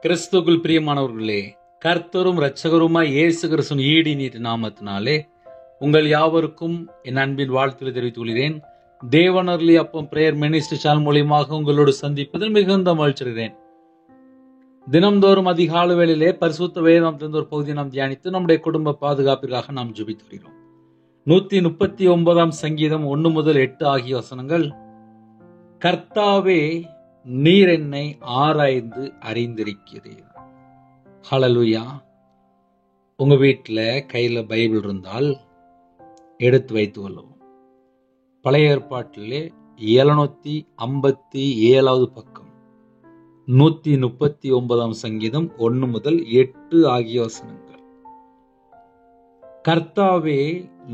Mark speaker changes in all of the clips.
Speaker 1: கிறிஸ்துவுக்குள் பிரியமானவர்களே, கர்த்தரும் இரட்சகருமாய் இயேசு கிறிஸ்துவின் ஈடி நீட்டு நாமத்தினாலே உங்கள் யாவருக்கும் என் அன்பின் வாழ்த்துக்களை தெரிவித்துக் கொள்கிறேன். தேவனர்லி அப்பம் பிரேயர் மினிஸ்ட்ரி சேனல் மூலியமாக உங்களோடு சந்திப்பதில் மிகுந்த மகிழ்ச்சிகிறேன். தினம்தோறும் அதிகாலை வேளையிலே பரிசுத்த வேதம் ஒரு பகுதியை நாம் தியானித்து நம்முடைய குடும்ப பாதுகாப்பிற்காக நாம் ஜெபித்து வருகிறோம். 139 சங்கீதம் 1 முதல் 8 ஆகிய வசனங்கள். கர்த்தாவே, நீர் என்னை ஆராய்ந்து அறிந்திருக்கிறீர். ஹல்லேலூயா. உங்க வீட்டில் கையில் பைபிள் இருந்தால் எடுத்து வைத்து கொள்ளவும். பழைய ஏற்பாட்டிலே 757 பக்கம், 139 சங்கீதம் 1 முதல் 8 ஆகிய வசனங்கள். கர்த்தாவே,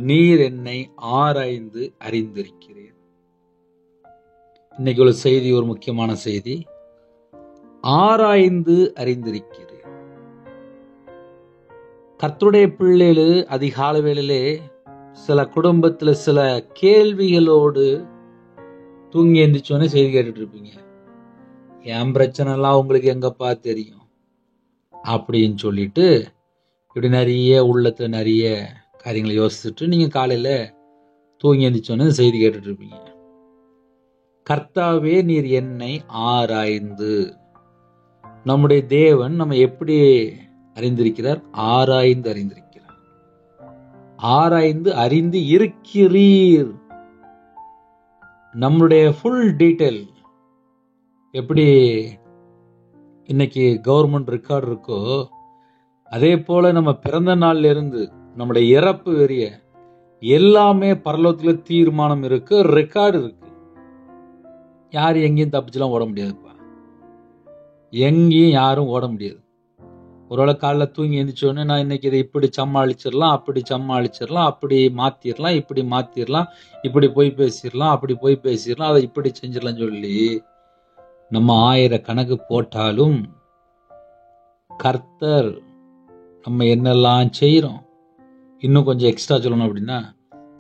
Speaker 1: நீர் என்னை ஆராய்ந்து அறிந்திருக்கிறீர். இன்னைக்கு ஒரு செய்தி, ஒரு முக்கியமான செய்தி. ஆராய்ந்து அறிந்திருக்கிறேன். கர்த்தருடைய பிள்ளைகள் அதிகாலை வேளையிலே சில குடும்பத்துல சில கேள்விகளோடு தூங்கி எந்திரிச்சோன்னே செய்தி கேட்டுட்டு இருப்பீங்க. என் பிரச்சனை எல்லாம் உங்களுக்கு எங்கப்பா தெரியும் அப்படின்னு சொல்லிட்டு இப்படி நிறைய உள்ளத்துல நிறைய காரியங்களை யோசிச்சுட்டு நீங்க காலையில தூங்கி எந்திரிச்சோன்னே செய்தி கேட்டுட்டு இருப்பீங்க. கர்த்தாவே, நீர் என்னை ஆராய்ந்து. நம்முடைய தேவன் நம்ம எப்படி அறிந்திருக்கிறார்? ஆராய்ந்து அறிந்திருக்கிறார். ஆராய்ந்து அறிந்து இருக்கிறீர். நம்முடைய ஃபுல் டீட்டெயில் எப்படி இன்னைக்கு கவர்மெண்ட் ரெக்கார்டு இருக்கோ, அதே போல நம்ம பிறந்த நாள்ல இருந்து நம்முடைய இறப்பு வரைய எல்லாமே பரலோகத்துல தீர்மானம் இருக்கு, ரெக்கார்டு இருக்கு. யாரும் எங்கேயும் தப்பிச்சுலாம் ஓட முடியாதுப்பா. எங்கேயும் யாரும் ஓட முடியாது. ஒருவேளை காலைல தூங்கி எழுந்திரிச்சோடனே நான் இன்னைக்கு இதை இப்படி சமாளிச்சிடலாம், அப்படி சமாளிச்சிடலாம், அப்படி மாத்திரலாம், இப்படி மாத்திரலாம், இப்படி போய் பேசிடலாம், அப்படி போய் பேசிடலாம், அதை இப்படி செஞ்சிடலாம் சொல்லி நம்ம 1000 கணக்கு போட்டாலும் கர்த்தர் நம்ம என்னெல்லாம் செய்யறோம். இன்னும் கொஞ்சம் எக்ஸ்ட்ரா சொல்லணும் அப்படின்னா,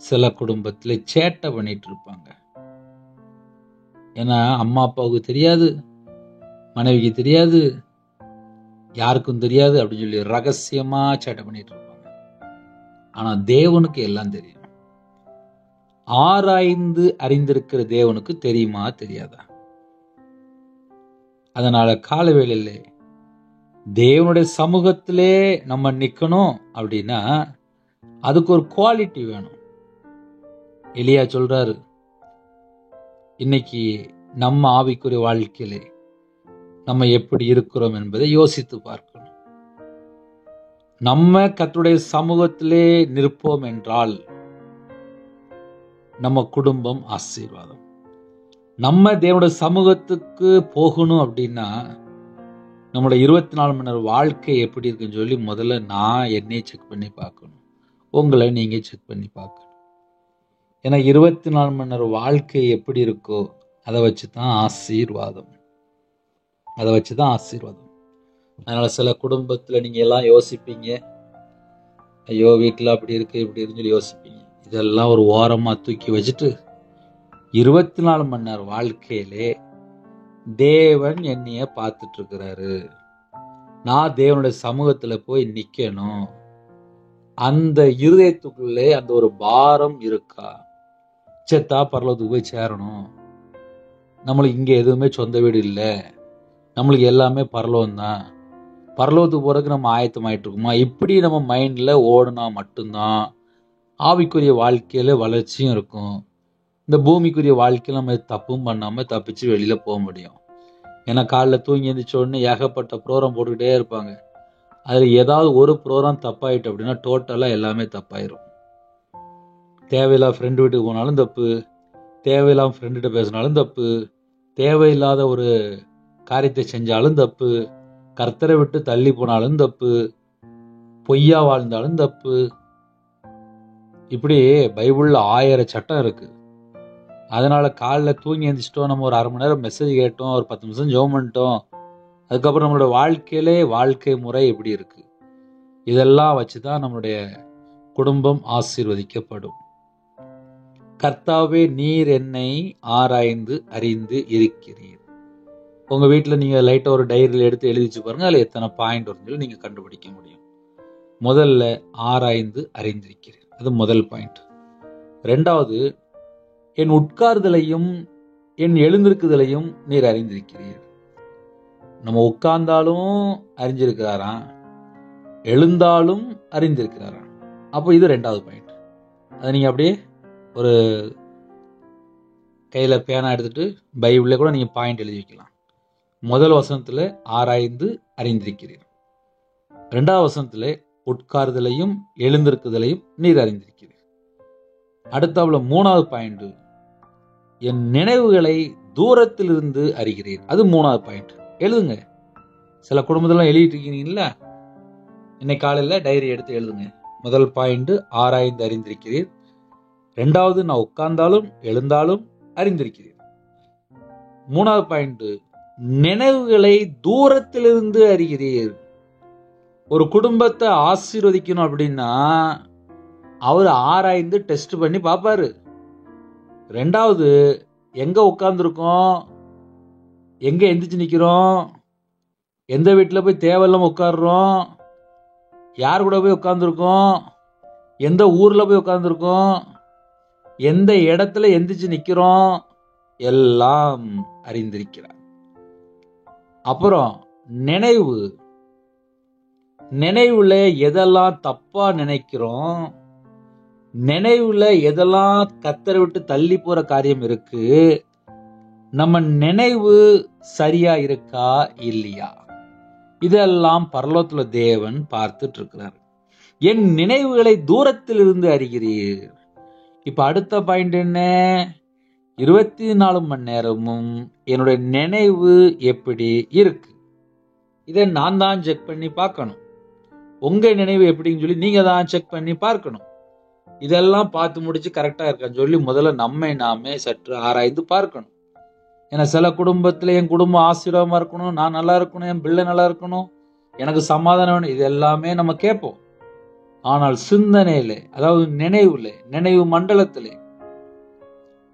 Speaker 1: சில குடும்பத்துல சேட்டை பண்ணிட்டு இருப்பாங்க. ஏன்னா அம்மா அப்பாவுக்கு தெரியாது, மனைவிக்கு தெரியாது, யாருக்கும் தெரியாது அப்படின்னு சொல்லி ரகசியமா சேட்டை பண்ணிட்டு இருப்பாங்க. ஆனா தேவனுக்கு எல்லாம் தெரியும். ஆராய்ந்து அறிந்திருக்கிற தேவனுக்கு தெரியுமா தெரியாதா? அதனால கால வேளையில தேவனுடைய சமூகத்திலே நம்ம நிக்கணும் அப்படின்னா அதுக்கு ஒரு குவாலிட்டி வேணும். எலியா சொல்றாரு, இன்னைக்கு நம்ம ஆவிக்குரிய வாழ்க்கையிலே நம்ம எப்படி இருக்கிறோம் என்பதை யோசித்து பார்க்கணும். நம்ம கர்த்தருடைய சமூகத்திலே நிற்போம் என்றால் நம்ம குடும்பம் ஆசீர்வாதம். நம்ம தேவனுடைய சமூகத்துக்கு போகணும் அப்படின்னா நம்மளோட 24 மணி நேரம் வாழ்க்கை எப்படி இருக்குன்னு சொல்லி முதல்ல நான் என்னை செக் பண்ணி பார்க்கணும். உங்களை நீங்க செக் பண்ணி பார்க்கணும். ஏன்னா 24 மணி நேரம் வாழ்க்கை எப்படி இருக்கோ அதை வச்சுதான் ஆசீர்வாதம். அதை வச்சுதான் ஆசீர்வாதம். அதனால சில குடும்பத்துல நீங்க எல்லாம் யோசிப்பீங்க, ஐயோ வீட்டுல அப்படி இருக்கு இப்படி இருக்குன்னு சொல்லி யோசிப்பீங்க. இதெல்லாம் ஒரு ஓரமா தூக்கி வச்சுட்டு 24 மணி நேரம் வாழ்க்கையிலே தேவன் என்னைய பார்த்துட்டு இருக்கிறாரு, நான் தேவனுடைய சமூகத்துல போய் நிக்கணும். அந்த இருதயத்துக்குள்ளே அந்த ஒரு பாரம் இருக்கா? செத்தா பரலோகத்துக்கு போய் சேரணும், நம்மளுக்கு இங்க எதுவுமே சொந்த வீடு இல்லை, நம்மளுக்கு எல்லாமே பரலோகம் தான், பரலோகத்துக்கு போறதுக்கு நம்ம ஆயத்தமாயிட்டு இருக்குமா? இப்படி நம்ம மைண்ட்ல ஓடுனா மட்டும்தான் ஆவிக்குரிய வாழ்க்கையில வளர்ச்சியும் இருக்கும். இந்த பூமிக்குரிய வாழ்க்கையில நம்ம தப்பும் பண்ணாம தப்பிச்சு வெளியில போக முடியும். ஏன்னா காலைல தூங்கி எழுந்திரிச்ச உடனே ஏகப்பட்ட ப்ரோக்ராம் போட்டுக்கிட்டே இருப்பாங்க. அதுல ஏதாவது ஒரு ப்ரோக்ராம் தப்பாயிட்டு அப்படின்னா டோட்டலா எல்லாமே தப்பாயிரும். தேவையில்லாத ஃப்ரெண்டு வீட்டுக்கு போனாலும் தப்பு, தேவையில்லாம ஃப்ரெண்டுகிட்ட பேசினாலும் தப்பு, தேவையில்லாத ஒரு காரியத்தை செஞ்சாலும் தப்பு, கர்த்தரை விட்டு தள்ளி போனாலும் தப்பு, பொய்யா வாழ்ந்தாலும் தப்பு. இப்படி பைபிள்ல 1000 சட்டம் இருக்கு. அதனால காலைல தூங்கி எழுந்திரிச்சிட்டோம், நம்ம ஒரு 1/2 மணி நேரம் மெசேஜ் கேட்டோம், ஒரு 10 நிமிஷம் ஜெபம் பண்ணிட்டோம், அதுக்கப்புறம் நம்மளோட வாழ்க்கையிலே வாழ்க்கை முறை எப்படி இருக்கு, இதெல்லாம் வச்சுதான் நம்மளுடைய குடும்பம் ஆசீர்வதிக்கப்படும். கர்த்தாவே, நீர் என்னை ஆராய்ந்து அறிந்து இருக்கிறீர். உங்க வீட்டில் நீங்க லைட்டா ஒரு டைரியில் எடுத்து எழுதி வச்சு பாருங்க, அதில் எத்தனை பாயிண்ட் வரும்னு சொல்லி நீங்க கண்டுபிடிக்க முடியும். முதல்ல ஆராய்ந்து அறிந்திருக்கிறேன், அது முதல் பாயிண்ட். ரெண்டாவது, என் உட்கார்தலையும் என் எழுந்திருக்குதலையும் நீர் அறிந்திருக்கிறீர். நம்ம உட்கார்ந்தாலும் அறிஞ்சிருக்கிறாராம், எழுந்தாலும் அறிந்திருக்கிறாராம். அப்போ இது ரெண்டாவது பாயிண்ட். அதை நீங்க அப்படியே ஒரு கையில பேனா எடுத்துட்டு பைபிள்ல கூட நீங்க பாயிண்ட் எழுதி வைக்கலாம். முதல் வசனத்துல ஆராய்ந்து அறிந்திருக்கிறீர், ரெண்டாவது வசனத்துல உட்கார்தலையும் எழுந்திருக்குதலையும் நீர் அறிந்திருக்கிறீர். அடுத்தாப்புல மூணாவது பாயிண்ட், என் நினைவுகளை தூரத்தில் இருந்து அறிகிறேன், அது மூணாவது பாயிண்ட். எழுதுங்க. சில குடும்பத்தெல்லாம் எழுதிட்டு இருக்கீங்களா, இன்னைக்கு காலையில டைரி எடுத்து எழுதுங்க. முதல் பாயிண்ட் ஆராய்ந்து அறிந்திருக்கிறீர், ரெண்டாவது நான் உட்கார்ந்தாலும் எழுந்தாலும் அறிந்திருக்கிறீர், மூணாவது பாயிண்ட் நினைவுகளை தூரத்திலிருந்து அறிகிறீர். ஒரு குடும்பத்தை ஆசீர்வதிக்கணும் அப்படின்னா அவர் ஆராய்ந்து டெஸ்ட் பண்ணி பார்ப்பாரு. ரெண்டாவது, எங்க உட்கார்ந்துருக்கோம், எங்க எந்திரிச்சு நிக்கிறோம், எந்த வீட்டுல போய் தேவையில்லாம உட்கார்றோம், யார் கூட போய் உட்கார்ந்துருக்கோம், எந்த ஊர்ல போய் உட்கார்ந்துருக்கோம், எந்த இடத்துல எந்திரிச்சு நிக்கிறோம், எல்லாம் அறிந்திருக்கிறார். அப்புறம் நினைவுல எதெல்லாம் தப்பா நினைக்கிறோம், நினைவுல எதெல்லாம் கத்தரை விட்டு தள்ளி போற காரியம் இருக்கு, நம்ம நினைவு சரியா இருக்கா இல்லையா, இதெல்லாம் பரலோகத்துல தேவன் பார்த்துட்டு இருக்கிறார். என் நினைவுகளை தூரத்தில் இருந்து அறிகிறீர். இப்ப அடுத்த பாயிண்ட் என்ன, 24 மணி நேரமும் என்னுடைய நினைவு எப்படி இருக்கு, இதை நான் தான் செக் பண்ணி பார்க்கணும். உங்க நினைவு எப்படின்னு சொல்லி நீங்க தான் செக் பண்ணி பார்க்கணும். இதெல்லாம் பார்த்து முடிச்சு கரெக்டா இருக்கான்னு சொல்லி முதல்ல நம்மை நாமே சற்று ஆராய்ந்து பார்க்கணும். ஏன்னா சில குடும்பத்துல என் குடும்பம் ஆசீர்வாதமா இருக்கணும், நான் நல்லா இருக்கணும், என் பிள்ளை நல்லா இருக்கணும், எனக்கு சமாதானம் வேணும், இது எல்லாமே நம்ம கேட்போம். ஆனால் சிந்தனையில, அதாவது நினைவு மண்டலத்திலே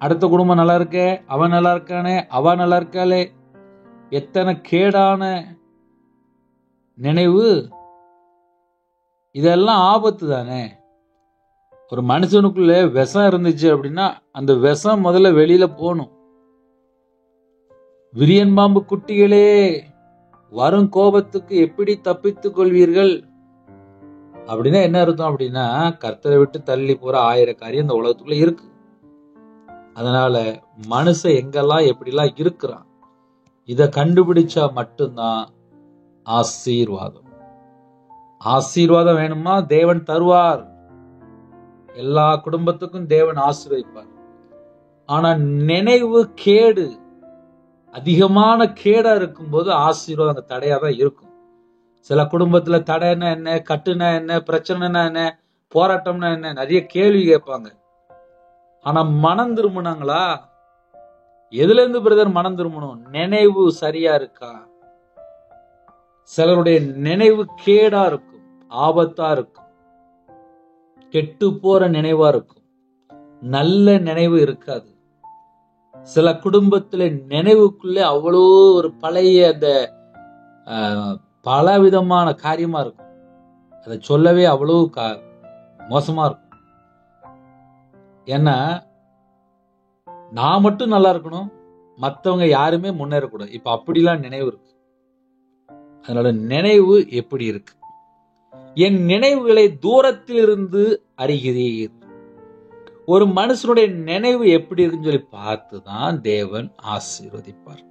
Speaker 1: அடுத்த குடும்பம் நல்லா இருக்கே, அவன் நல்லா இருக்கானே, அவ நல்லா இருக்காளே, எத்தனை கேடான நினைவு, இதெல்லாம் ஆபத்து தானே. ஒரு மனுஷனுக்குள்ள விஷம் இருந்துச்சு அப்படின்னா அந்த விஷம் முதல்ல வெளியில போகணும். விரியன் பாம்பு குட்டிகளே, வரும் கோபத்துக்கு எப்படி தப்பித்துக் கொள்வீர்கள் அப்படின்னா என்ன அர்த்தம் அப்படின்னா, கர்த்தரை விட்டு தள்ளி போற 1000 காரியம் இந்த உலகத்துக்குள்ள இருக்கு. அதனால மனுஷன் எங்கெல்லாம் எப்படிலாம் இருக்கிறான் இத கண்டுபிடிச்சா மட்டும்தான் ஆசீர்வாதம். ஆசீர்வாதம் வேணுமா, தேவன் தருவார். எல்லா குடும்பத்துக்கும் தேவன் ஆசீர்வதிப்பார். ஆனா நினைவு கேடு, அதிகமான கேடா இருக்கும்போது ஆசீர்வாதம் அங்க தடையாதான் இருக்கும். சில குடும்பத்துல தடைன்னா என்ன, கட்டுனா என்ன, பிரச்சனைனா என்ன, போராட்டம்னா என்ன, நிறைய கேள்வி கேட்பாங்க. ஆனா மனம் திரும்பினாங்களா, எதுல இருந்து பிரதர் மனம் திரும்பணும், நினைவு சரியா இருக்கா. சிலருடைய நினைவு கேடா இருக்கும், ஆபத்தா இருக்கும், கெட்டு போற நினைவா இருக்கும், நல்ல நினைவு இருக்காது. சில குடும்பத்துல நினைவுக்குள்ள அவ்வளோ ஒரு பழைய அந்த பல விதமான காரியமா இருக்கும், அதை சொல்லவே அவ்வளவு மோசமா இருக்கும். ஏன்னா நான் மட்டும் நல்லா இருக்கணும், மற்றவங்க யாருமே முன்னேறக்கூடாது, இப்ப அப்படிலாம் நினைவு இருக்கு. அதனால நினைவு எப்படி இருக்கு, என் நினைவுகளை தூரத்தில் இருந்து அறிகிறீர். ஒரு மனுஷனுடைய நினைவு எப்படி இருக்குன்னு சொல்லி பார்த்துதான் தேவன் ஆசீர்வதிப்பார்.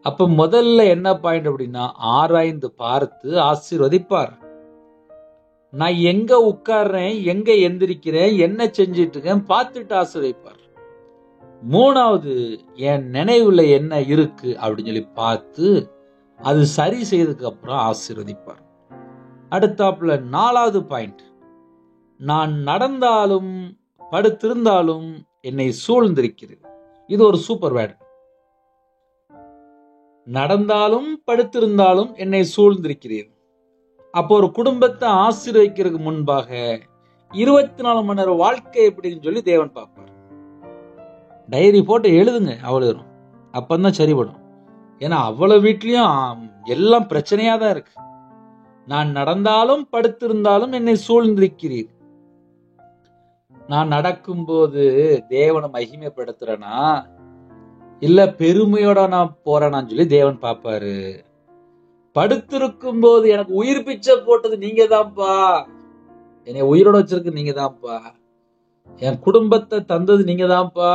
Speaker 1: அப்ப முதல்ல என்ன பாயிண்ட் அப்படின்னா, ஆராய்ந்து பார்த்து ஆசீர்வதிப்பார். நான் எங்க உட்கார்றேன், எங்க எந்திரிக்கிறேன், என்ன செஞ்சிட்டு இருக்கேன் பார்த்துட்டு ஆசீர்வதிப்பார். மூணாவது, என் நினைவுல என்ன இருக்கு அப்படின்னு சொல்லி பார்த்து அது சரி செய்ததுக்கு அப்புறம் ஆசீர்வதிப்பார். அடுத்தாப்புல 4வது பாயிண்ட், நான் நடந்தாலும் படுத்திருந்தாலும் என்னை சூழ்ந்திருக்கிறது. இது ஒரு சூப்பர் வேர்டு. நடந்தாலும் படுத்திருந்தாலும் என்னை சூழ்ந்திருக்கிறீர். அப்போ ஒரு குடும்பத்தை ஆசீர்வதிக்கிறதுக்கு முன்பாக 24 மணி நேரம் வாழ்க்கை எப்படின்னு சொல்லி தேவன் பார்ப்பார். டைரி போட்டு எழுதுங்க, அவ்வளவு அப்பந்தான் சரிபடும். ஏன்னா அவ்வளவு வீட்லயும் எல்லாம் பிரச்சனையா தான் இருக்கு. நான் நடந்தாலும் படுத்திருந்தாலும் என்னை சூழ்ந்திருக்கிறீர். நான் நடக்கும்போது தேவனை மகிமைப்படுத்துறேனா இல்ல பெருமையோட நான் போறேனான்னு சொல்லி தேவன் பாப்பாரு. படுத்திருக்கும் போது எனக்கு உயிர் பிச்சை போட்டது நீங்க தான்ப்பா, என்னை உயிரோட வச்சிருக்கு நீங்க தான்ப்பா, என் குடும்பத்தை தந்தது நீங்க தான்ப்பா,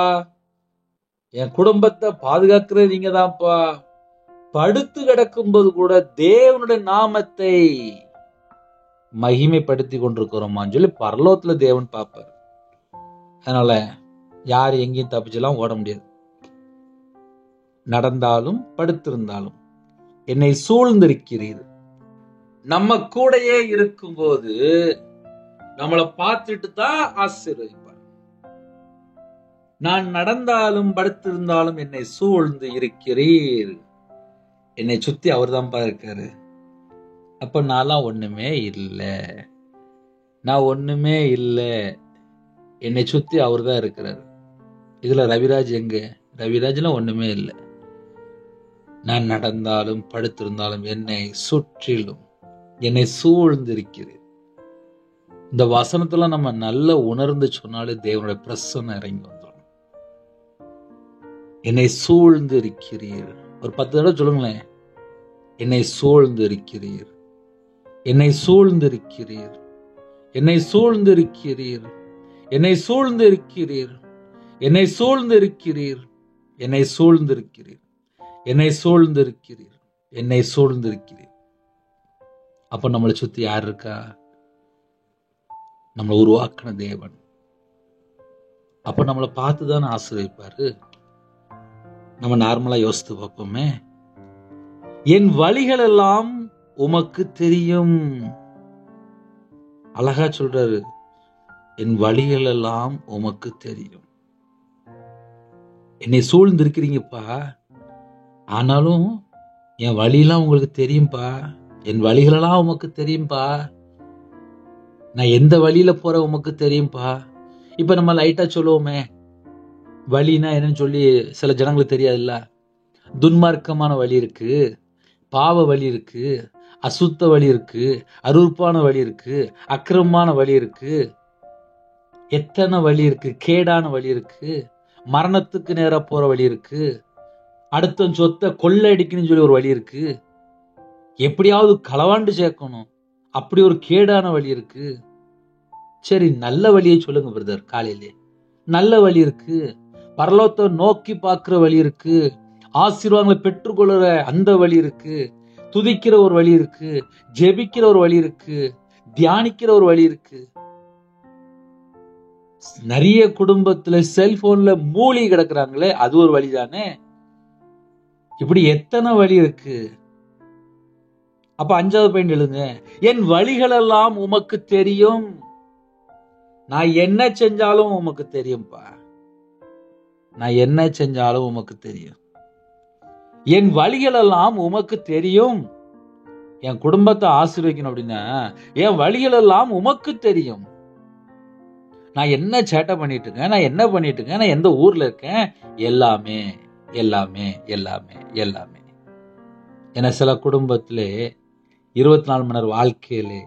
Speaker 1: என் குடும்பத்தை பாதுகாக்கிறது நீங்க தான்ப்பா. படுத்து கிடக்கும்போது கூட தேவனுடைய நாமத்தை மகிமைப்படுத்தி கொண்டிருக்கிறோமான்னு சொல்லி பரலோகத்துல தேவன் பார்ப்பார். அதனால யார் எங்கேயும் தப்பிச்செல்லாம் ஓட முடியாது. நடந்தாலும் படுத்திருந்தாலும் என்னை சூழ்ந்திருக்கிறீர். நம்ம கூடயே இருக்கும்போது நம்மளை பார்த்துட்டு தான் ஆசீர்வதிப்பார். நான் நடந்தாலும் படுத்திருந்தாலும் என்னை சூழ்ந்து இருக்கிறீர். என்னை சுத்தி அவர் தான்ப்பா இருக்காரு. அப்ப நான்லாம் ஒண்ணுமே இல்லை, நான் ஒண்ணுமே இல்லை, என்னை சுத்தி அவர் தான் இருக்கிறாரு. இதுல ரவிராஜ் எங்க? ரவிராஜ்லாம் ஒண்ணுமே இல்லை. நான் நடந்தாலும் படுத்திருந்தாலும் என்னை சுற்றிலும் என்னை சூழ்ந்திருக்கிறேன். இந்த வசனத்துல நம்ம நல்ல உணர்ந்து சொன்னாலே தேவனுடைய பிரசன்னம் இறங்கி வந்துடும். என்னை சூழ்ந்து இருக்கிறீர். ஒரு 10 தடவை சொல்லுங்களேன். என்னை சூழ்ந்து இருக்கிறீர், என்னை சூழ்ந்து இருக்கிறீர், என்னை சூழ்ந்து இருக்கிறீர், என்னை சூழ்ந்து இருக்கிறீர், என்னை சூழ்ந்து இருக்கிறீர், என்னை சூழ்ந்து இருக்கிறீர், என்னை சூழ்ந்து இருக்கிறீர், என்னை சூழ்ந்து இருக்கிறீர். அப்ப நம்மளை சுத்தி யார் இருக்கா? நம்மளை உருவாக்கின தேவன். அப்ப நம்மளை பார்த்துதானே ஆசீர்வதிப்பாரு. நம்ம நார்மலா யோசித்து பார்ப்போமே. என் வழிகள் எல்லாம் உமக்கு தெரியும். அழகா சொல்றாரு, என் வழிகள் எல்லாம் உமக்கு தெரியும். என்னை சூழ்ந்து இருக்கிறீங்கப்பா, ஆனாலும் என் வழியெல்லாம் உங்களுக்கு தெரியும்பா. என் வழிகளெல்லாம் உமக்கு தெரியும்பா. நான் எந்த வழியில போற உமக்கு தெரியும்பா. இப்ப நம்ம லைட்டா சொல்லுவோமே, வழினா என்னன்னு சொல்லி சில ஜனங்களுக்கு தெரியாதுல்ல. துன்மார்க்கமான வழி இருக்கு, பாவ வழி இருக்கு, அசுத்த வழி இருக்கு, அருவருப்பான வழி இருக்கு, அக்கிரமமான வழி இருக்கு, எத்தனை வழி இருக்கு, கேடான வழி இருக்கு, மரணத்துக்கு நேரா போற வழி இருக்கு, அடுத்த சொத்தை கொள்ளை அடிக்கணும்னு சொல்லி ஒரு வழி இருக்கு, எப்படியாவது களவாண்டு சேர்க்கணும், அப்படி ஒரு கேடான வழி இருக்கு. சரி, நல்ல வழியை சொல்லுங்க பிரதர். காலையிலே நல்ல வழி இருக்கு, பரலோகத்தை நோக்கி பார்க்கிற வழி இருக்கு, ஆசீர்வாதங்களை பெற்றுக்கொள்கிற அந்த வழி இருக்கு, துதிக்கிற ஒரு வழி இருக்கு, ஜெபிக்கிற ஒரு வழி இருக்கு, தியானிக்கிற ஒரு வழி இருக்கு. நிறைய குடும்பத்துல செல்போன்ல மூழ்கி கிடக்குறாங்களே, அது ஒரு வழிதானே. இப்படி எத்தனை வழி இருக்கு. அப்ப 5வது பாயிண்ட் எழுதுங்க. என் வழிகள் எல்லாம் உமக்கு தெரியும். நான் என்ன செஞ்சாலும் உமக்கு தெரியும்பா. நான் என்ன செஞ்சாலும் உமக்கு தெரியும். என் வழிகள் எல்லாம் உமக்கு தெரியும். என் குடும்பத்தை ஆசீர்வதிக்கணும் அப்படின்னா என் வழிகள் எல்லாம் உமக்கு தெரியும். நான் என்ன சேட்டை பண்ணிட்டு இருக்கேன், நான் என்ன பண்ணிட்டு இருக்கேன், நான் எந்த ஊர்ல இருக்கேன், எல்லாமே எல்லாமே எல்லாமே எல்லாமே. ஏன்னா சில குடும்பத்திலே 24 மணி நேரம் வாழ்க்கையிலே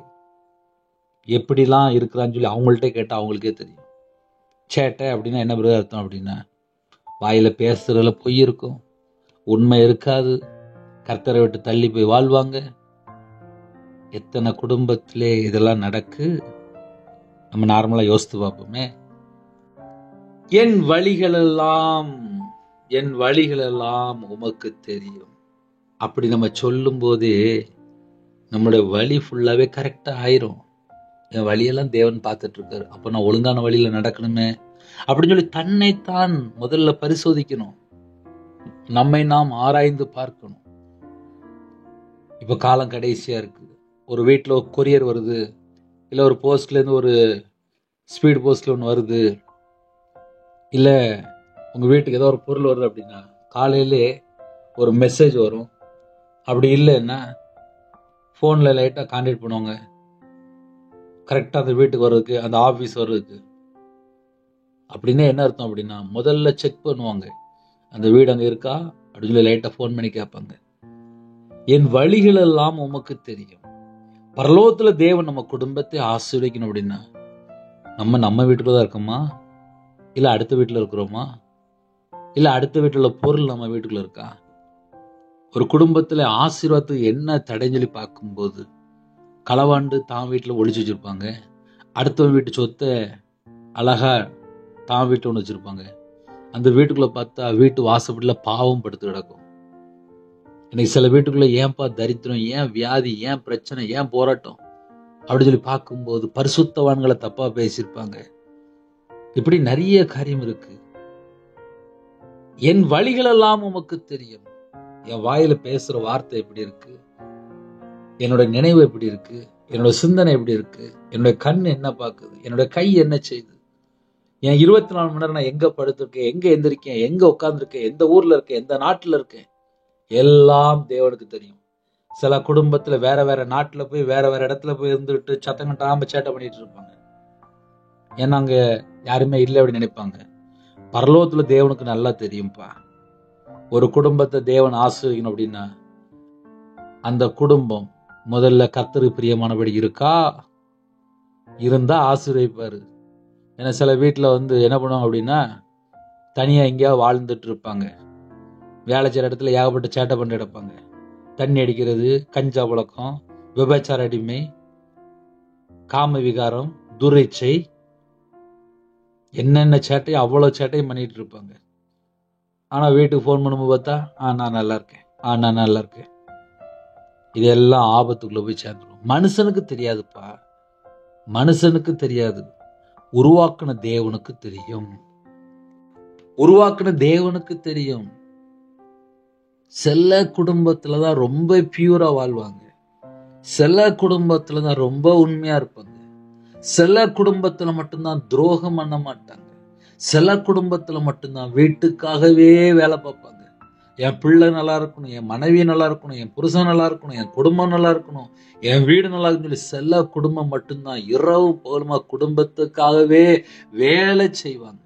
Speaker 1: எப்படிலாம் இருக்கிறான்னு சொல்லி அவங்கள்ட்ட கேட்டால் அவங்களுக்கே தெரியும். சேட்டை அப்படின்னா என்ன பிறகு அர்த்தம் அப்படின்னா, வாயில பேசுறதுல பொய் இருக்கும், உண்மை இருக்காது, கர்த்தரை விட்டு தள்ளி போய் வாழ்வாங்க. எத்தனை குடும்பத்திலே இதெல்லாம் நடக்கு. நம்ம நார்மலா யோசித்து பார்ப்போமே. என் வழிகள் எல்லாம் என் வழிகள் எல்லாம் உமக்கு தெரியும். அப்படி நம்ம சொல்லும் போதே நம்மளுடைய வழி ஃபுல்லாவே கரெக்டா ஆயிரும். என் வழியெல்லாம் தேவன் பார்த்துட்டு இருக்காரு, அப்ப நான் ஒழுங்கான வழியில நடக்கணுமே அப்படின்னு சொல்லி தன்னைத்தான் முதல்ல பரிசோதிக்கணும். நம்மை நாம் ஆராய்ந்து பார்க்கணும். இப்ப காலம் கடைசியா இருக்கு. ஒரு வீட்டுல ஒரு கொரியர் வருது, இல்ல ஒரு போஸ்ட்ல இருந்து ஒரு ஸ்பீட் போஸ்ட்ல ஒன்று வருது, இல்ல உங்க வீட்டுக்கு ஏதோ ஒரு பொருள் வருது அப்படின்னா காலையிலே ஒரு மெசேஜ் வரும். அப்படி இல்லைன்னா ஃபோன்ல லைட்டா கான்டாக்ட் பண்ணுவாங்க, கரெக்டா அந்த வீட்டுக்கு வர்றதுக்கு, அந்த ஆஃபீஸ் வர்றதுக்கு. அப்படின்னா என்ன அர்த்தம் அப்படின்னா, முதல்ல செக் பண்ணுவாங்க அந்த வீடு அங்கே இருக்கா, அப்படின்னு சொல்லி லைட்டா ஃபோன் பண்ணி கேட்பாங்க. என் வழிகள் எல்லாம் உமக்கு தெரியும். பரலோகத்துல தேவன் நம்ம குடும்பத்தை ஆசீர்வதிக்கணும் அப்படின்னா நம்ம வீட்டுக்குள்ள தான் இருக்கோமா, இல்ல அடுத்த வீட்டுல இருக்கிறோமா, இல்ல அடுத்த வீட்டுல உள்ள பொருள் நம்ம வீட்டுக்குள்ள இருக்கா? ஒரு குடும்பத்துல ஆசீர்வாதத்துக்கு என்ன தடைன்னு சொல்லி பார்க்கும்போது, களவாண்டு தான் வீட்டுல ஒளிச்சு வச்சிருப்பாங்க. அடுத்த வீட்டு சொத்தை அழகா தான் வீட்டுல ஒண்ணு வச்சிருப்பாங்க. அந்த வீட்டுக்குள்ள பார்த்தா வீட்டு வாசப்படில பாவம் படுத்து கிடக்கும். இன்னைக்கு சில வீட்டுக்குள்ள ஏன்பா தரித்திரம், ஏன் வியாதி, ஏன் பிரச்சனை, ஏன் போராட்டம் அப்படின்னு சொல்லி பார்க்கும்போது பரிசுத்தவான்களை தப்பா பேசியிருப்பாங்க. இப்படி நிறைய காரியம் இருக்கு. என் வழிகள் எல்லாம் உமக்கு தெரியும். என் வாயில பேசுற வார்த்தை எப்படி இருக்கு, என்னோட நினைவு எப்படி இருக்கு, என்னோட சிந்தனை எப்படி இருக்கு, என்னோட கண் என்ன பார்க்குது, என்னோட கை என்ன செய்யுது, என் 24 மணி நேரம் நான் எங்க படுத்திருக்கேன், எங்க எந்திரிக்கேன், எங்க உட்கார்ந்துருக்கேன், எந்த ஊர்ல இருக்கேன், எந்த நாட்டுல இருக்கேன், எல்லாம் தேவனுக்கு தெரியும். சில குடும்பத்துல வேற வேற நாட்டுல போய் வேற வேற இடத்துல போய் இருந்துட்டு சத்தம் கட்டாம சேட்டை பண்ணிட்டு இருப்பாங்க. ஏன்னா அங்க யாருமே இல்லை அப்படின்னு நினைப்பாங்க. பரலோகத்துல தேவனுக்கு நல்லா தெரியும்பா. ஒரு குடும்பத்தை தேவன் ஆசீர்வதிக்கணும் அப்படின்னா அந்த குடும்பம் முதல்ல கர்த்தருக்கு பிரியமானபடி இருக்கா, இருந்தா ஆசீர்வதிப்பாரு. ஏன்னா சில வீட்டுல என்ன பண்ணுவாங்க அப்படின்னா தனியா எங்கேயாவது வாழ்ந்துட்டு இருப்பாங்க. வேலை செய்யற இடத்துல ஏகப்பட்ட சேட்டை பண்ணி எடுப்பாங்க. தண்ணி அடிக்கிறது, கஞ்சா பழக்கம், விபச்சார அடிமை, காம விகாரம், துரைச்சை, என்னென்ன சேட்டையும் அவ்வளவு சேட்டையும் பண்ணிட்டு இருப்பாங்க. ஆனா வீட்டுக்கு போன் பண்ணும்போது பார்த்தா நான் நல்லா இருக்கேன், நான் நல்லா இருக்கேன். இதெல்லாம் ஆபத்துக்குள்ள போய் சேர்ந்துடும். மனுஷனுக்கு தெரியாதுப்பா, மனுஷனுக்கு தெரியாது. உருவாக்குன தேவனுக்கு தெரியும். உருவாக்குன தேவனுக்கு தெரியும். சில குடும்பத்துலதான் ரொம்ப பியூரா வாழ்வாங்க. சில குடும்பத்துலதான் ரொம்ப உண்மையா இருப்பாங்க. சில குடும்பத்துல மட்டும்தான் துரோகம் பண்ண மாட்டாங்க. சில குடும்பத்துல மட்டும்தான் வீட்டுக்காகவே வேலை பார்ப்பாங்க. என் பிள்ளை நல்லா இருக்கணும், என் மனைவி நல்லா இருக்கணும், என் புருஷன் நல்லா இருக்கணும், என் குடும்பம் நல்லா இருக்கணும், என் வீடு நல்லா இருக்குன்னு சொல்லி சில குடும்பம் மட்டும்தான் இரவு பகலுமா குடும்பத்துக்காகவே வேலை செய்வாங்க.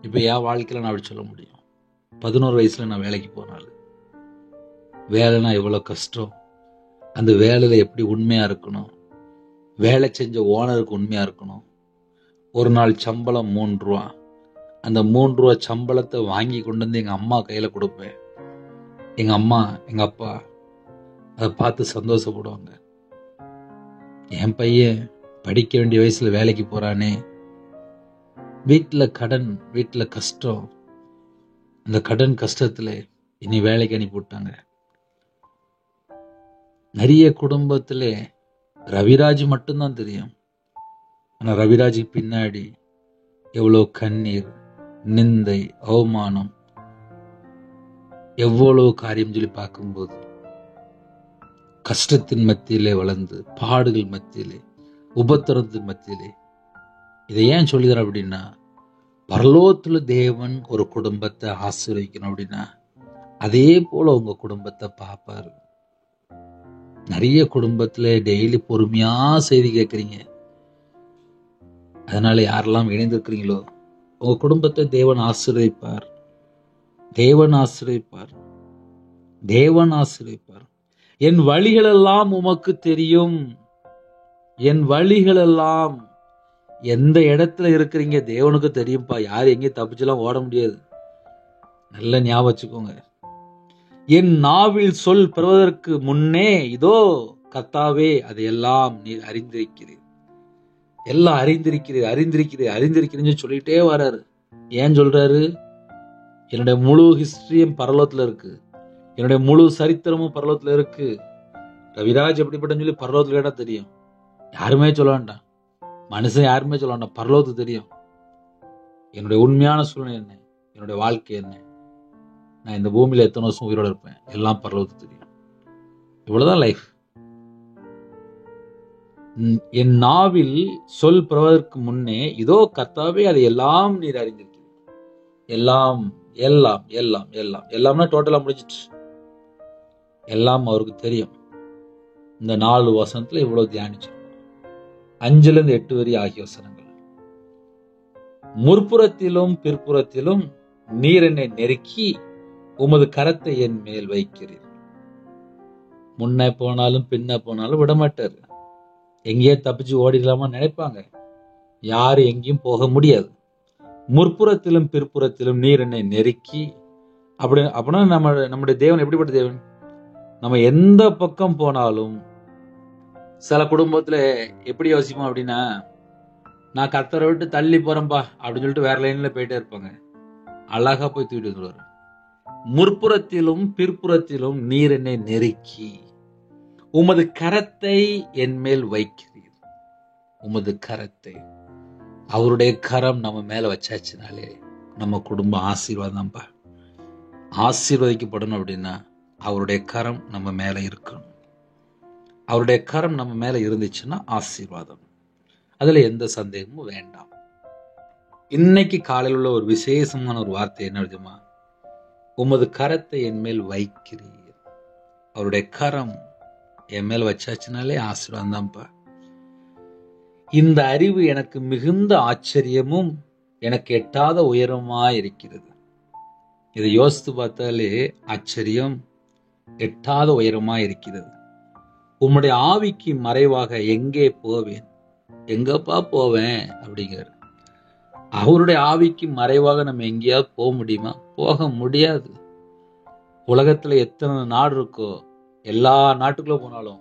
Speaker 1: இப்ப என் வாழ்க்கையில நான் அப்படி சொல்ல முடியும். 11 வயசுல நான் வேலைக்கு போனாலும் வேலைனா எவ்வளவு கஷ்டம், அந்த வேலையில எப்படி உண்மையா இருக்கணும், வேலை செஞ்ச ஓனருக்கு உண்மையா இருக்கணும். ஒரு நாள் சம்பளம் 3 ரூபா. அந்த 3 ரூபா சம்பளத்தை வாங்கி கொண்டு வந்து எங்க அம்மா கையில கொடுப்பேன். எங்க அம்மா எங்க அப்பா அதை பார்த்து சந்தோஷப்படுவாங்க. என் பையன் படிக்க வேண்டிய வயசுல வேலைக்கு போறானே, வீட்டுல கடன், வீட்டுல கஷ்டம், அந்த கடன் கஷ்டத்துல இனி வேலைக்கு அனுப்பி விட்டாங்க. நிறைய குடும்பத்துல ரவிராஜ் மட்டும்தான் தெரியும். ஆனா ரவிராஜுக்கு பின்னாடி எவ்வளவு கண்ணீர், நிந்தை, அவமானம், எவ்வளவு காரியம் சொல்லி பார்க்கும்போது கஷ்டத்தின் மத்தியிலே வளர்ந்து, பாடுகள் மத்தியிலே, உபத்திரத்தின் மத்தியிலே. இதை ஏன் சொல்லுகிறேன் அப்படின்னா, பரலோகத்துல தேவன் ஒரு குடும்பத்தை ஆசீர்வதிக்கணும் அப்படின்னா அதே போல உங்க குடும்பத்தை பார்ப்பாரு. நிறைய குடும்பத்துல டெய்லி பொறுமையா செய்தி கேட்கறீங்க. அதனால யாரெல்லாம் இணைந்திருக்கிறீங்களோ உங்க குடும்பத்தை தேவன் ஆசீர்வதிப்பார். தேவன் ஆசீர்வதிப்பார். தேவன் ஆசீர்வதிப்பார். என் வழிகள் எல்லாம் உமக்கு தெரியும். என் வழிகள் எல்லாம், எந்த இடத்துல இருக்கிறீங்க தேவனுக்கு தெரியும்பா. யாரும் எங்கேயும் தப்பிச்செல்லாம் ஓட முடியாது. நல்ல ஞாபகம் வச்சுக்கோங்க. என் நாவில் சொல் பெறுவதற்கு முன்னே இதோ கர்த்தாவே அதையெல்லாம் நீர் அறிந்திருக்கிறீர். எல்லாம் அறிந்திருக்கிறீர், அறிந்திருக்கிறீர், அறிந்திருக்கிறீன்னு சொல்லிட்டே வர்றாரு. ஏன் சொல்றாரு? என்னுடைய முழு ஹிஸ்டரியும் பரலோகத்துல இருக்கு. என்னுடைய முழு சரித்திரமும் பரலோகத்துல இருக்கு. ரவிராஜ் எப்படிப்பட்டன்னு சொல்லி பரலோகத்துல கேட்டா தெரியும். யாருமே சொல்ல வேண்டாம், மனுஷன் யாருமே சொல்ல வேண்டாம், பரலோகத்துக்கு தெரியும். என்னுடைய உண்மையான சூழ்நிலை என்ன, என்னுடைய வாழ்க்கை என்ன, நான் இந்த பூமியில எத்தனை வருஷம் உயிரோட இருப்பேன், எல்லாம் பரலோகத்துக்கு தெரியும். இவ்வளவுதான் லைஃப். என் நாவில் சொல் பெறுவதற்கு முன்னே இதோ கர்த்தாவே அதை எல்லாம் நீர் அறிந்திருக்கிறீர். எல்லாம் எல்லாம் எல்லாம் எல்லாம் எல்லாம்னா டோட்டலா முடிஞ்சிட்டு, எல்லாம் அவருக்கு தெரியும். இந்த 4 வசனத்துல இவ்வளவு தியானிச்சு 5-8 வரி ஆகிய வசனங்கள். முற்புறத்திலும் பிற்புறத்திலும் நீர் என்னை நெருக்கி உமது கரத்தை என் மேல் வைக்கிறீர். முன்ன போனாலும் பின்ன போனாலும் விடமாட்டாரு. எங்கேயே தப்பிச்சு ஓடிடலாமா நினைப்பாங்க. யாரு எங்கேயும் போக முடியாது. முற்புறத்திலும் பிற்புறத்திலும் நீர் என்னை நெருக்கி. அப்படின்னா நம்முடைய தேவன் எப்படிப்பட்ட தேவன்? நம்ம எந்த பக்கம் போனாலும், சில குடும்பத்துல எப்படி யோசிப்போம் அப்படின்னா, நான் கர்த்தரை விட்டு தள்ளி போறேன்பா அப்படின்னு சொல்லிட்டு வேற லைன்ல போயிட்டே இருப்பாங்க. அழகா போய் தூக்கிட்டு வந்துருவாரு. முற்புறத்திலும் பிற்புறத்திலும் நீர் என்னை நெருக்கி உமது கரத்தை என் மேல் வைக்கிறீர். உமது கரத்தை, அவருடைய கரம் நம்ம மேல வச்சாச்சுனாலே நம்ம குடும்பம் ஆசீர்வாதம்ப்பா. ஆசீர்வதிக்கப்படணும் அப்படின்னா அவருடைய கரம் நம்ம மேல இருக்கணும். அவருடைய கரம் நம்ம மேல இருந்துச்சுன்னா ஆசீர்வாதம். அதுல எந்த சந்தேகமும் வேண்டாம். இன்னைக்கு காலையில் உள்ள ஒரு விசேஷமான ஒரு வார்த்தை என்ன தெரியுமா? உமது கரத்தை என் மேல் வைக்கிறீர். அவருடைய கரம் என் மேல் வச்சாச்சுனாலே ஆசீர்வாதம் தான்ப்பா. இந்த அறிவு எனக்கு மிகுந்த ஆச்சரியமும் எனக்கு எட்டாத உயரமா இருக்கிறது. இதை யோசித்து பார்த்தாலே ஆச்சரியம், எட்டாத உயரமா இருக்கிறது. உம்முடைய ஆவிக்கு மறைவாக எங்கே போவேன்? எங்கப்பா போவேன் அப்படிங்கிறார். அவருடைய ஆவிக்கு மறைவாக நம்ம எங்கேயாவது போக முடியுமா? போக முடியாது. உலகத்துல எத்தனை நாடு இருக்கோ எல்லா நாட்டுக்குள்ள போனாலும்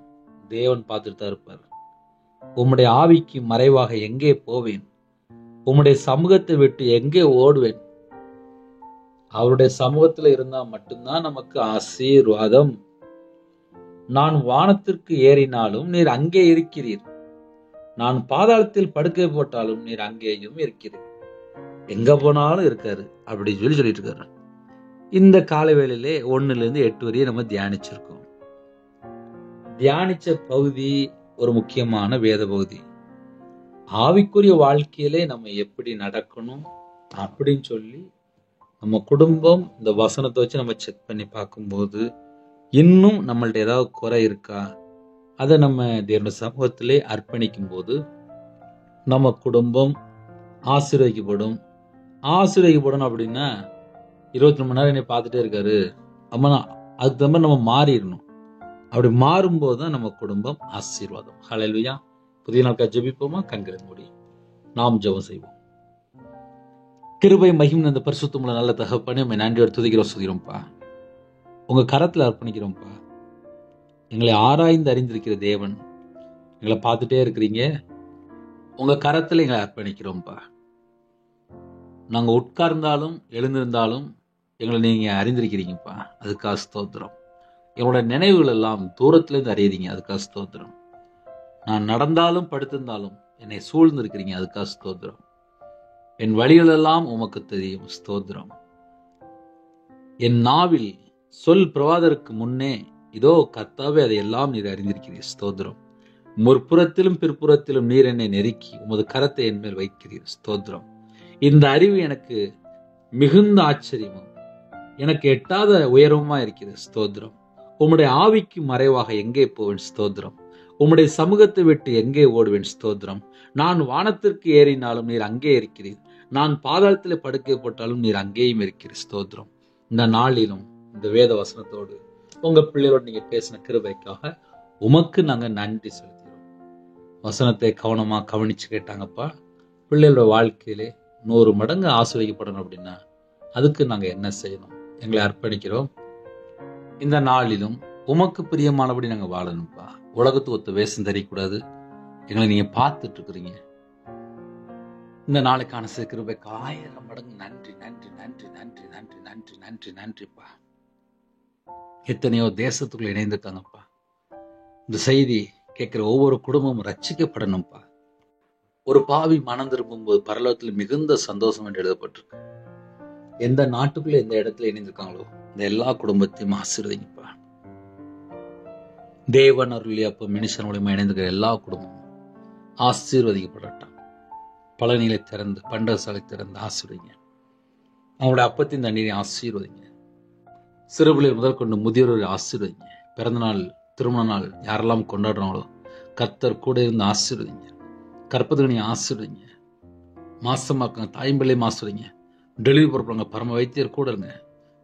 Speaker 1: தேவன் பார்த்துட்டு தான் இருப்பார். உம்முடைய ஆவிக்கு மறைவாக எங்கே போவேன்? உம்முடைய சமூகத்தை விட்டு எங்கே ஓடுவேன்? அவருடைய சமூகத்துல இருந்தா மட்டும்தான் நமக்கு ஆசீர்வாதம். நான் வானத்திற்கு ஏறினாலும் நீர் அங்கே இருக்கிறீர். நான் பாதாளத்தில் படுக்கை போட்டாலும் நீர் அங்கேயும் இருக்கிறீர். எங்க போனாலும் இருக்காரு அப்படின்னு சொல்லிட்டு இருக்காரு. இந்த காலை வேளையிலே 1 to 8 வரையும் நம்ம தியானிச்சிருக்கோம். தியானிச்ச பகுதி ஒரு முக்கியமான வேத பகுதி. ஆவிக்குரிய வாழ்க்கையிலே நம்ம எப்படி நடக்கணும் அப்படின்னு சொல்லி நம்ம குடும்பம் இந்த வசனத்தை வச்சு நம்ம செக் பண்ணி பார்க்கும்போது இன்னும் நம்மள்ட்ட ஏதாவது குறை இருக்கா, அதை நம்ம தேவனுடைய சமூகத்திலே அர்ப்பணிக்கும் போது நம்ம குடும்பம் ஆசீர்வதிக்கப்படும். ஆசீர்வதிக்கப்படணும் அப்படின்னா 24 மணி நேரம் என்னை பார்த்துட்டே இருக்காரு, அம்மா அதுக்கு தகுந்த நம்ம மாறிடணும். அப்படி மாறும்போது தான் நம்ம குடும்பம் ஆசீர்வாதம். ஹல்லேலூயா. புதிய நாட்கள் ஜெபிப்போமா? கண்களை மூடி நாம் ஜெபம் செய்வோம். கிருபை மகிமை அந்த பரிசுத்தமுள்ள நல்ல தகப்பனே, நம்ம நன்றியோடு துதிக்கிறோம், சுதிக்கிறோம்ப்பா. உங்க கரத்துல அர்ப்பணிக்கிறோம்ப்பா. எங்களை ஆராய்ந்து அறிந்திருக்கிற தேவன், எங்களை பார்த்துட்டே இருக்கிறீங்க. உங்க கரத்துல எங்களை அர்ப்பணிக்கிறோம்ப்பா. நாங்க உட்கார்ந்தாலும் எழுந்திருந்தாலும் எங்களை நீங்க அறிந்திருக்கிறீங்கப்பா. அதுக்காக ஸ்தோத்திரம். என்னோட நினைவுகள் எல்லாம் தூரத்துல இருந்து அறியறீங்க. அதுக்காக ஸ்தோத்திரம். நான் நடந்தாலும் படுத்திருந்தாலும் என்னை சூழ்ந்து இருக்கிறீங்க. அதுக்காக ஸ்தோத்திரம். என் வழிகள் எல்லாம் உமக்கு தெரியும். ஸ்தோத்திரம். என் நாவில் சொல் பிரவாதருக்கு முன்னே இதோ கர்த்தாவே அதையெல்லாம் நீர் அறிந்திருக்கிறீர். ஸ்தோத்திரம். முற்புறத்திலும் பிற்புறத்திலும் நீர் என்னை நெருக்கி உமது கரத்தை என் மேல் வைக்கிறீர். ஸ்தோத்திரம். இந்த அறிவு எனக்கு மிகுந்த ஆச்சரியமும் எனக்கு எட்டாத உயரமா இருக்கிறது. ஸ்தோத்திரம். உம்முடைய ஆவிக்கு மறைவாக எங்கே போவேன்? ஸ்தோத்திரம். உம்முடைய சமூகத்தை விட்டு எங்கே ஓடுவேன்? ஸ்தோத்திரம். நான் வானத்திற்கு ஏறினாலும் நீர் அங்கே இருக்கிறீர். நான் பாதாளத்தில் படுக்கை போட்டாலும் நீர் அங்கேயும் இருக்கிறீர். ஸ்தோத்திரம். இந்த நாளிலும் இந்த வேத வசனத்தோடு உங்க பிள்ளைகளோடு நீங்க பேசின கிருபைக்காக உமக்கு நாங்க நன்றி செலுத்துகிறோம். வசனத்தை கவனமா கவனிச்சு கேட்டாங்கப்பா. பிள்ளைகளோட வாழ்க்கையிலே 100 மடங்கு ஆசீர்வதிக்கப்படணும் அப்படின்னா அதுக்கு நாங்க என்ன செய்யணும்? எங்களை அர்ப்பணிக்கிறோம். இந்த நாளிலும் உமக்கு பிரியமானபடி நாங்க வாழணும்ப்பா. உலகத்துக்கு ஒத்த வேஷம் தெரியக்கூடாது. எங்களை நீங்க பார்த்துட்டு இருக்கிறீங்க. இந்த நாளுக்கான கிருபைக்கு 1000 மடங்கு நன்றி நன்றி நன்றி நன்றி நன்றி நன்றி நன்றி நன்றிப்பா. எத்தனையோ தேசத்துக்குள்ள இணைந்திருக்காங்கப்பா. இந்த செய்தி கேட்கிற ஒவ்வொரு குடும்பமும் ரட்சிக்கப்படணும்ப்பா. ஒரு பாவி மனம் திரும்பும்போது பரலோகத்தில் மிகுந்த சந்தோஷம் என்று எழுதப்பட்டிருக்கு. எந்த நாட்டுக்குள்ள எந்த இடத்துல இணைந்திருக்காங்களோ இந்த எல்லா குடும்பத்தையும் ஆசீர்வதிங்கப்பா. தேவன் அருளிய அப்ப மினிஷன் மூலமா இணைந்திருக்கிற எல்லா குடும்பமும் ஆசீர்வதிக்கப்படட்டும். பழனிகளை திறந்து பண்டகசாலை திறந்து ஆசீர்வதிங்க. அவங்களுடைய அப்பத்தின் தண்ணீரை ஆசீர்வதிங்க. சிறுபிள்ளைகள் முதல் கொண்டு முதியோரை ஆசீர்வதிங்க. பிறந்த நாள் திருமண நாள் யாரெல்லாம் கொண்டாடுறாங்களோ கர்த்தர் கூட இருந்து ஆசீர்வதிங்க. கற்பதுகனை ஆசீர்வதிங்க. மாசமாக்குங்க தாய்ம்பிள்ளையும் ஆசீர்வதிங்க. டெலிவரி பொறுப்பாங்க பரம வைத்தியர் கூட இருங்க.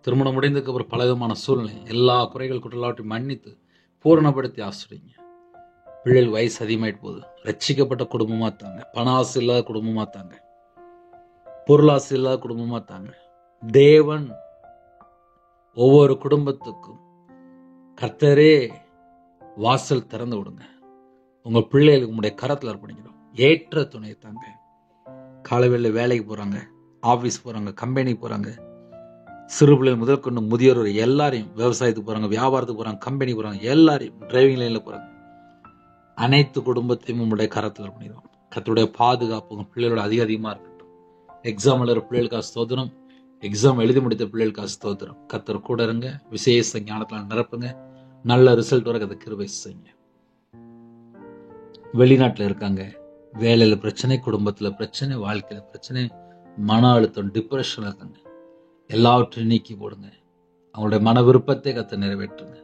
Speaker 1: திருமணம் முடிந்ததுக்கு அப்புறம் பலவிதமான சூழ்நிலை, எல்லா குறைகள் குற்றலாவற்றையும் மன்னித்து பூரணப்படுத்தி ஆசிரியங்க. பிள்ளைகள் வயசு அதிகமாயிட்டு போகுது, ரட்சிக்கப்பட்ட குடும்பமா தாங்க, பண ஆசை இல்லாத குடும்பமா தாங்க, பொருளாசை இல்லாத குடும்பமா தாங்க. தேவன் ஒவ்வொரு குடும்பத்துக்கும் கர்த்தரே வாசல் திறந்து விடுங்க. உங்க பிள்ளைகளுக்கு உங்களுடைய கரத்தில் அர்ப்பணிக்கிறோம். ஏற்ற துணை தாங்க. காலைவேளை வேலைக்கு போறாங்க, ஆபீஸ் போறாங்க, கம்பெனி போறாங்க, சிறு பிள்ளைகள் முதல் கொண்டு முதியோர் எல்லாரையும், விவசாயத்துக்கு போறாங்க, வியாபாரத்துக்கு போறாங்க, கம்பெனி போறாங்க, எல்லாரையும், டிரைவிங் லைன்ல போறாங்க, அனைத்து குடும்பத்தையும் உங்களுடைய கரத்தில் அர்ப்பணிக்கிறோம். கர்த்தருடைய பாதுகாப்பு உங்க பிள்ளைகளோட அதிகமா இருக்கட்டும். எக்ஸாம் எழுதுற பிள்ளைகளுக்காக ஸ்தோத்திரம், எக்ஸாம் எழுதி முடித்த பிள்ளைகளுக்காக ஸ்தோத்திரம். கர்த்தர் கூட இருங்க, விசேஷ ஞானத்தால் நிரப்புங்க, நல்ல ரிசல்ட் வர அதை கிருபை செய்யுங்க. வெளிநாட்டில் இருக்காங்க, வேலையில பிரச்சனை, குடும்பத்துல பிரச்சனை, வாழ்க்கையில பிரச்சனை, மன அழுத்தம், டிப்ரெஷன் இருக்காங்க, எல்லாவற்றையும் நீக்கி போடுங்க. அவங்களுடைய மன விருப்பத்தை கர்த்தர் நிறைவேற்றுங்க.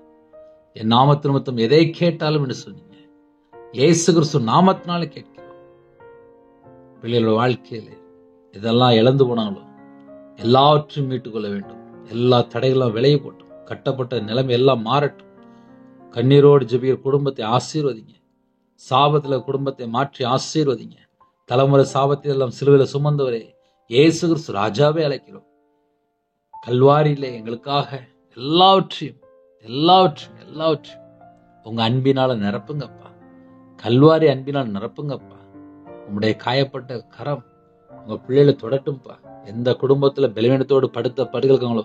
Speaker 1: என் நாமத்து நிமித்தம் எதை கேட்டாலும் என்று சொன்னீங்க, இயேசு கிறிஸ்து நாமத்தினால கேட்கிறோம். பிள்ளைகளோட வாழ்க்கையில இதெல்லாம் இழந்து போனாலும் எல்லாவற்றையும் மீட்டுக்கொள்ள வேண்டும். எல்லா தடைகளும் விலகி போட்டும், கட்டப்பட்ட நிலைமை எல்லாம் மாறட்டும். கண்ணீரோடு ஜெபிக்கிற குடும்பத்தை ஆசீர்வதிங்க. சாபத்துல குடும்பத்தை மாற்றி ஆசீர்வதிங்க. தலைமுறை சாபத்தை எல்லாம் சிலுவையில் சுமந்தவரே இயேசு கிறிஸ்து ராஜாவே அழைக்கிறோம். கல்வாரியிலே எங்களுக்காக எல்லாவற்றையும் எல்லாவற்றையும் எல்லாவற்றையும் உங்க அன்பினால நிரப்புங்கப்பா. கல்வாரி அன்பினால் நிரப்புங்கப்பா. உங்களுடைய காயப்பட்ட கரம் உங்க பிள்ளைகளை தொடட்டும்பா. எந்த குடும்பத்துல பலவீனத்தோடு படுத்த படுகிறாங்களோ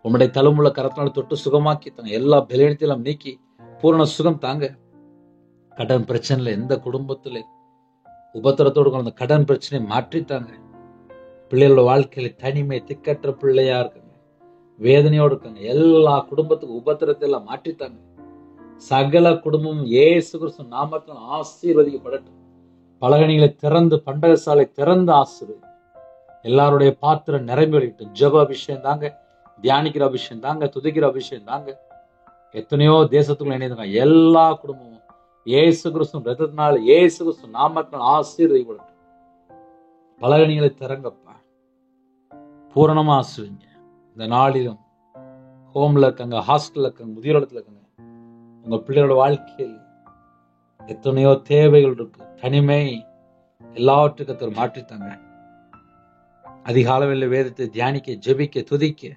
Speaker 1: உங்களுடைய தலைமுள்ள கரத்தினால தொட்டு சுகமாக்கி தாங்க. எல்லா பலவீனத்தையும் நீக்கி பூரண சுகம் தாங்க. கடன் பிரச்சனைல எந்த குடும்பத்துல உபத்திரத்தோடு அந்த கடன் பிரச்சனையை மாற்றித்தாங்க. பிள்ளைகளோட வாழ்க்கையில தனிமை, திக்கற்ற பிள்ளையா இருக்காங்க, வேதனையோடு இருக்காங்க, எல்லா குடும்பத்துக்கும் உபத்திரத்தை எல்லாம் மாற்றித்தாங்க. சகல குடும்பம் இயேசு கிறிஸ்து நாமத்தில் ஆசீர்வதிக்கப்படட்டும். பலகணிகளை திறந்து, பண்டகசாலை திறந்து ஆசீர்வதி. எல்லாருடைய பாத்திரம் நிரம்பி வழிகட்டும். ஜெப அபிஷேகம் தாங்க, தியானிக்கிற அபிஷேகம் தாங்க, துதிக்கிற அபிஷேகம் தாங்க. எத்தனையோ தேசத்துக்குள்ள இணைந்தாங்க. எல்லா குடும்பமும் இயேசு கிறிஸ்து ரத்தத்தினால, இயேசு கிறிஸ்து நாமத்தினால் ஆசீர்வதிக்கப்படட்டும். பலகணிகளை திறங்கப்பா, பூரணமா ஆசீர்வதிங்க. இந்த நாளிலும் ஹோம்ல இருக்காங்க, ஹாஸ்டல்ல இருக்காங்க, முதியோரத்துல இருக்காங்க, உங்க பிள்ளைகளோட வாழ்க்கையில் எத்தனையோ தேவைகள் இருக்கு, தனிமை, எல்லாவற்றுக்கும் மாற்றித்தாங்க. அதிகாலையில் வேதத்தை தியானிக்க, ஜெபிக்க, துதிக்க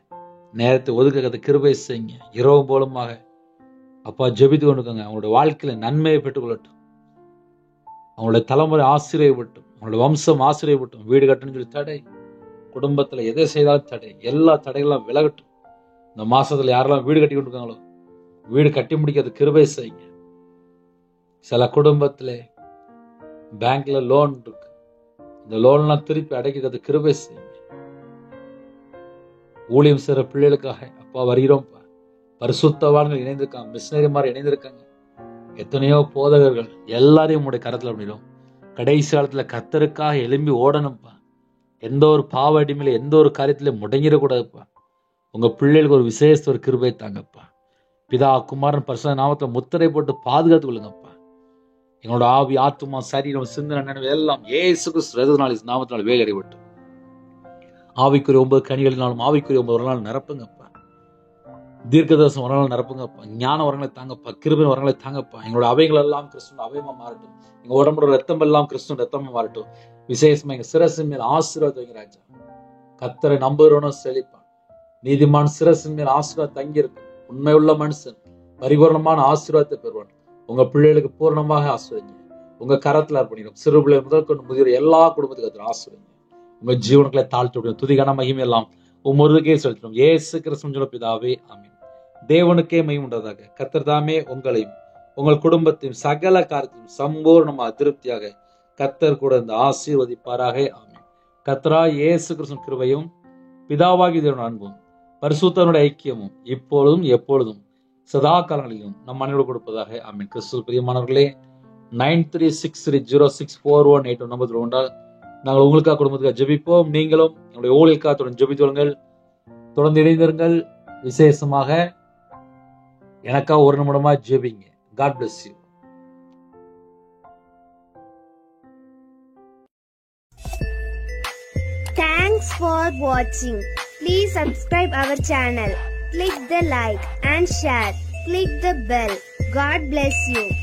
Speaker 1: நேரத்தை ஒதுக்க கிருபை செய்யுங்க. இரவு மூலமாக அப்பா ஜெபித்து கொண்டுக்கோங்க. அவங்களுடைய வாழ்க்கையில நன்மையை பெற்றுக்கொள்ளட்டும். அவங்களுடைய தலைமுறை ஆசீர்வதிக்கப்பட்டும், அவங்களுடைய வம்சம் ஆசீர்வதிக்கப்பட்டும். வீடு கட்டணும்னு சொல்லி தடை, குடும்பத்துல எதை செய்தாலும் தடை, எல்லா தடைகள்லாம் விலகட்டும். இந்த மாசத்துல யாரெல்லாம் வீடு கட்டி கொண்டிருக்காங்களோ வீடு கட்டி முடிக்கிறது கிருபை செய்யுங்க. சில குடும்பத்துல பேங்க்ல லோன் இருக்கு, இந்த லோன்லாம் திருப்பி அடைக்கிறது கிருபை செய்யுங்க. ஊழியம் செய்ற பிள்ளைகளுக்காக அப்பா வருகிறோம்ப்பா. பரிசுத்தவான்கள் இணைந்திருக்காங்க, மிஷனரிமார் இணைந்திருக்காங்க, எத்தனையோ போதகர்கள், எல்லாரையும் உங்களுடைய கரத்துல பண்ணிடும். கடைசி காலத்துல கர்த்தருக்காக எழும்பி ஓடணும்ப்பா. எந்த ஒரு பாவ அடிமையில எந்த ஒரு காரியத்திலையும் முடங்கிடக்கூடாதுப்பா. உங்க பிள்ளைகளுக்கு ஒரு விசேஷ ஒரு கிருபை தாங்கப்பா. பிதா, குமாரன், பரிசுத்த நாமத்துல முத்திரை போட்டு பாதுகாத்து கொள்ளுங்கப்பா. எங்களோட ஆவி, ஆத்துமா, சரீரம், சிந்தனை, நினைவு எல்லாம் இயேசு கிறிஸ்து நாமத்தினால் வேலையடைபட்டு ஆவிக்குரிய 9 கனிகளினாலும் ஆவிக்குரிய 9 வரலாறு நிரப்புங்கப்பா. தீர்க்கதரிசனம் வரலாறு நிரப்புங்கப்பா. ஞான வரங்களை தாங்கப்பா, கிருபையின் வரங்களை தாங்கப்பா. எங்களோட அவைகள் எல்லாம் கிறிஸ்துவின் அவையமா மாறட்டும். எங்க உடம்போட ரத்தம் எல்லாம் கிறிஸ்துவின் ரத்தமா மாறட்டும். விசேஷமா எங்க சிரசின் மேல் ஆசீர்வாதம் வைங்க ராஜா. கர்த்தரை நம்புகிறவனும் செழிப்பான். நீதிமான் சிரசின் மேல் ஆசீர்வாதம் தங்கி இருக்கு. உண்மை உள்ள மனுஷன் பரிபூர்ணமான ஆசீர்வாதத்தை பெறுவான். உங்க பிள்ளைகளுக்கு பூர்ணமாக ஆசீர்வதிங்க. உங்க கரத்துல அர்ப்பணிக்கும். சிறு பிள்ளை முதல் கொண்டு முதியோர் எல்லா குடும்பத்துக்கு ஆசீர்வதிங்க. உங்க ஜீவனங்களை தாழ்த்து துதிகான மகிமை எல்லாம் உமொருக்கே செலுத்தணும். இயேசு கிறிஸ்து பிதாவே, ஆமென். தேவனுக்கே மகிமை உண்டதாக. கர்த்தர் தாமே உங்களையும் உங்கள் குடும்பத்தையும் சகல காரியத்தையும் சம்பூர்ணமாக திருப்தியாக கர்த்தர் கூட இந்த ஆசீர்வதிப்பாராக, ஆமென். கர்த்தரா இயேசு கிறிஸ்து கிருபையும் பிதாவாகிய தேவனுடைய அன்பும் பரிசுத்தனுடைய ஐக்கியமும் இப்பொழுதும் எப்பொழுதும் சதா காலங்களிலும் நம் அனைவரோடு கொடுப்பதாக, ஆமென். கிறிஸ்துவில் பிரியமானவர்களே, 9363064181 நம்பர் உண்டால் நாங்கள் உங்களுக்காக குடும்பத்துக்காக ஜெபிப்போம். நீங்களும் எங்களுடைய ஊழியக்காக தொடர்ந்து ஜெபித்து வருங்கள். தொடர்ந்து இணைந்திருங்கள். விசேஷமாக எனக்காக ஒரு நிமிடமா ஜெபிங்க. God bless you.
Speaker 2: Thanks for watching. Please subscribe our channel. Click the like and share. Click the bell. God bless you.